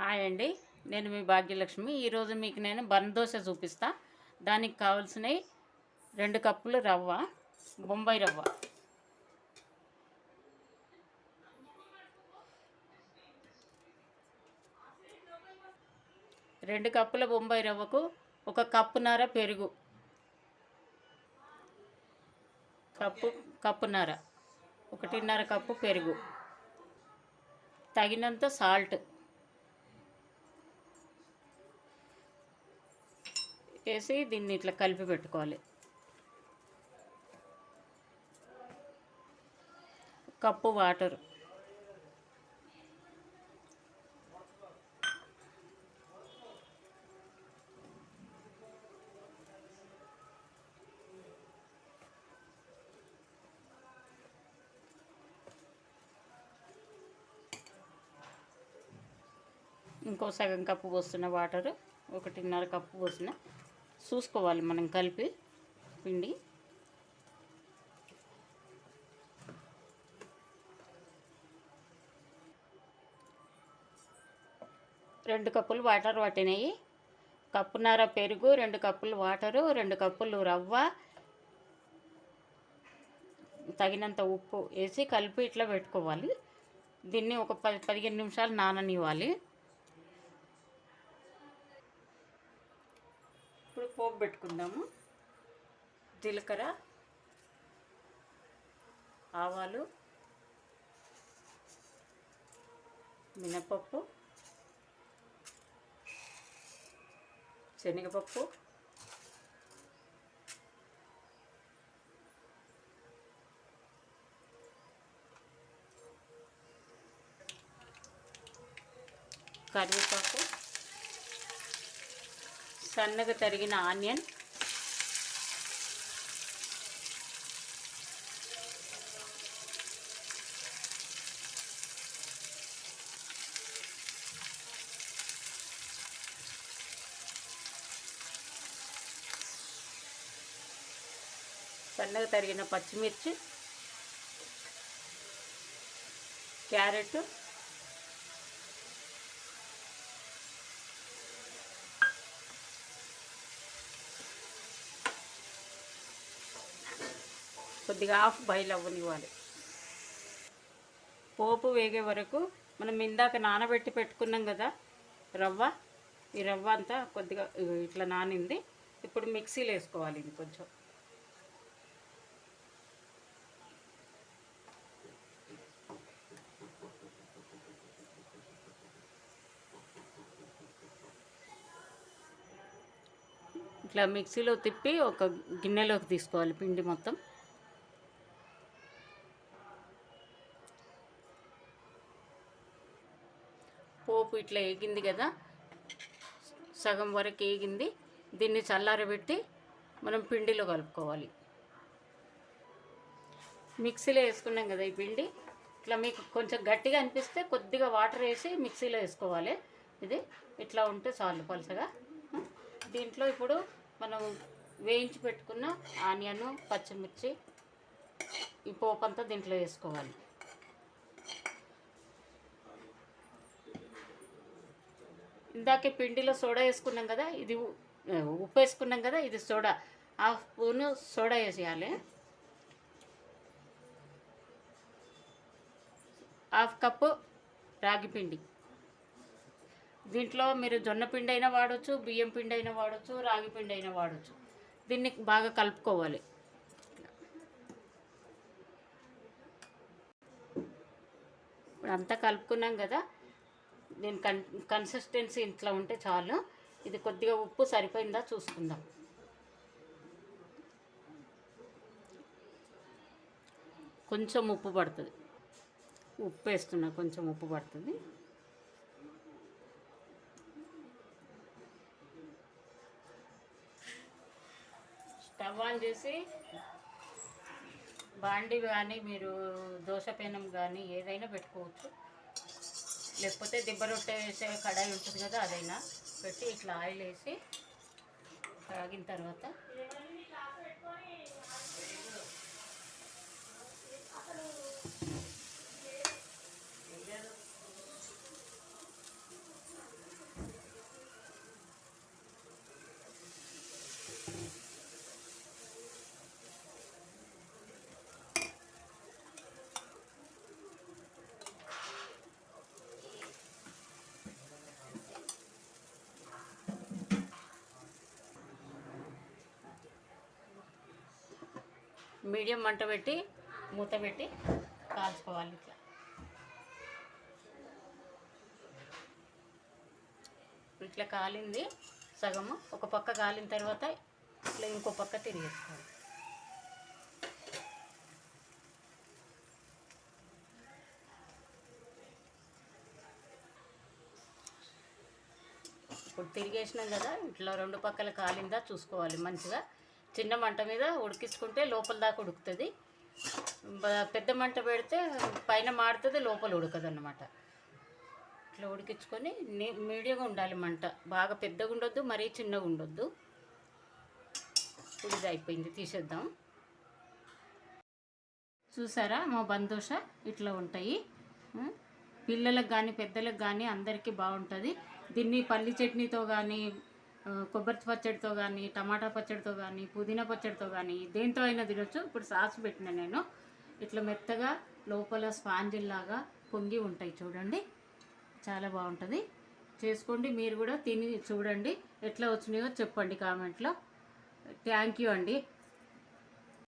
Hi అండి. నేను మీ భాగ్యలక్ష్మి. ఈరోజు మీకు నేను బన్ దోశ చూపిస్తా. దానికి కావాల్సినవి 2 కప్పులు రవ్వ, బొంబాయి రవ్వ, 2 కప్పుల బొంబాయి రవ్వకు 1 కప్పున్నర పెరుగు, కప్పున్నర, 1.5 కప్పు పెరుగు, తగినంత సాల్ట్ వేసి దీన్ని ఇట్లా కలిపి పెట్టుకోవాలి. కప్పు వాటర్, ఇంకో సగం కప్పు పోస్తున్న వాటర్, 1.5 కప్పు పోసిన. చూసుకోవాలి మనం కలిపి పిండి. రెండు కప్పులు వాటర్ పట్టినాయి. కప్పున్నర పెరుగు, 2 కప్పులు వాటరు, 2 కప్పులు రవ్వ, తగినంత ఉప్పు వేసి కలిపి ఇట్లా పెట్టుకోవాలి. దీన్ని ఒక 15 నిమిషాలు నాననివ్వాలి. ఇప్పుడు పోపు పెట్టుకుందాము. జీలకర్ర, ఆవాలు, మినపప్పు, శనగపప్పు, కరివేపాకు, సన్నగా తరిగిన ఆనియన్, సన్నగా తరిగిన పచ్చిమిర్చి, క్యారెట్, కొద్దిగా హాఫ్ బాయిల్ అవ్వనివ్వాలి. పోపు వేగే వరకు మనం ఇందాక నానబెట్టి పెట్టుకున్నాం కదా రవ్వ, ఈ రవ్వ అంతా కొద్దిగా ఇట్లా నానింది. ఇప్పుడు మిక్సీలో వేసుకోవాలి. ఇది కొంచెం ఇట్లా మిక్సీలో తిప్పి ఒక గిన్నెలోకి తీసుకోవాలి పిండి మొత్తం. పోపు ఇట్లా వేగింది కదా, సగం వరకు వేగింది. దీన్ని చల్లారబెట్టి మనం పిండిలో కలుపుకోవాలి. మిక్సీలో వేసుకున్నాం కదా ఈ పిండి, ఇట్లా మీకు కొంచెం గట్టిగా అనిపిస్తే కొద్దిగా వాటర్ వేసి మిక్సీలో వేసుకోవాలి. ఇది ఇట్లా ఉంటే చాలు పలుచగా. దీంట్లో ఇప్పుడు మనం వేయించి పెట్టుకున్న ఆనియన్, పచ్చిమిర్చి, ఈ పోపు అంతా దీంట్లో వేసుకోవాలి. ఇందాకే పిండిలో సోడా వేసుకున్నాం కదా, ఇది ఉప్పు వేసుకున్నాం కదా, ఇది సోడా, హాఫ్ స్పూను సోడా వేసేయాలి. హాఫ్ కప్పు రాగి పిండి. దీంట్లో మీరు జొన్న పిండి అయినా వాడచ్చు, బియ్యం పిండి అయినా వాడచ్చు, రాగి పిండి అయినా వాడచ్చు. దీన్ని బాగా కలుపుకోవాలి. ఇప్పుడు అంతా కలుపుకున్నాం కదా, దీని కన్సిస్టెన్సీ ఇంట్లో ఉంటే చాలు. ఇది కొద్దిగా ఉప్పు సరిపోయిందా చూసుకుందాం. కొంచెం ఉప్పు పడుతుంది, ఉప్పు వేస్తున్నా, కొంచెం ఉప్పు పడుతుంది. స్టవ్ ఆన్ చేసి బాండి కానీ మీరు దోశ పెనం కానీ ఏదైనా పెట్టుకోవచ్చు. లేకపోతే దిబ్బ రొట్టె వేసే కడాయి ఉంటుంది కదా, అదైనా పెట్టి ఇట్లా ఆయిల్ వేసి కాగిన తర్వాత మీడియం మంట పెట్టి మూత పెట్టి కాల్చుకోవాలి. ఇట్లా ఇట్లా కాలింది సగము. ఒక పక్క కాలిన తర్వాత ఇట్లా ఇంకో పక్క తిరిగేసుకోవాలి. ఇప్పుడు తిరిగేసినాం కదా, ఇట్లా రెండు పక్కల కాలిందా చూసుకోవాలి మంచిగా. చిన్న మంట మీద ఉడికించుకుంటే లోపల దాకా ఉడుకుతుంది. పెద్ద మంట పెడితే పైన మాడుతుంది, లోపల ఉడకదు అన్నమాట. ఇట్లా ఉడికించుకొని మీడియంగా ఉండాలి మంట. బాగా పెద్దగా ఉండొద్దు, మరీ చిన్నగా ఉండొద్దు. ఇది అయిపోయింది, తీసేద్దాం. చూసారా మా బందోష ఇట్లా ఉంటాయి. పిల్లలకు కానీ పెద్దలకు కానీ అందరికీ బాగుంటుంది. దీన్ని పల్లి చట్నీతో కానీ, కొబ్బరి పచ్చడితో కానీ, టమాటా పచ్చడితో కానీ, పుదీనా పచ్చడితో కానీ దేంతో అయినా తినొచ్చు. ఇప్పుడు సాస్ పెట్టిన నేను. ఇట్లా మెత్తగా లోపల స్పాంజిల్లాగా పొంగి ఉంటాయి చూడండి. చాలా బాగుంటుంది. చేసుకోండి, మీరు కూడా తిని చూడండి. ఎట్లా వచ్చినాయో చెప్పండి కామెంట్లో. థ్యాంక్ యూ అండి.